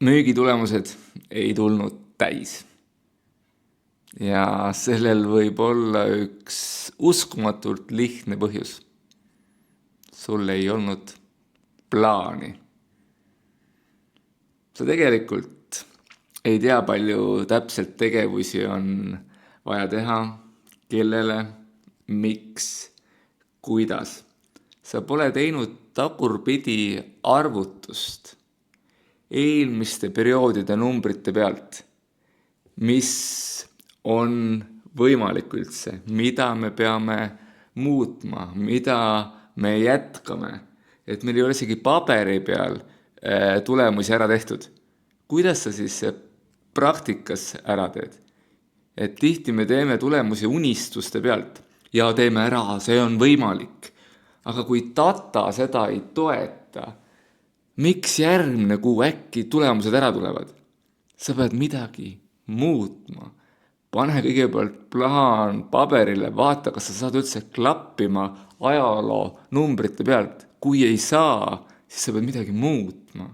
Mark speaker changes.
Speaker 1: Müügitulemused ei tulnud täis. Ja sellel võib olla üks uskumatult lihtne põhjus. Sul ei olnud plaani. Sa tegelikult ei tea, palju täpselt tegevusi on vaja teha, kellele, miks, kuidas. Sa pole teinud tagurpidi arvutust eelmiste perioodide numbrite pealt, mis on võimalik üldse, mida me peame muutma, mida me jätkame, et meil ei ole isegi paberi peal tulemusi ära tehtud. Kuidas sa siis praktikas ära teed? Et tihti me teeme tulemusi unistuste pealt ja teeme ära, see on võimalik. Aga kui data seda ei toeta, miks järgmine kuu äkki tulemused ära tulevad? Sa pead midagi muutma. Pane kõigepealt plaan paberile, vaata, kas sa saad üldse klappima ajaloo numbrite pealt. Kui ei saa, siis sa pead midagi muutma.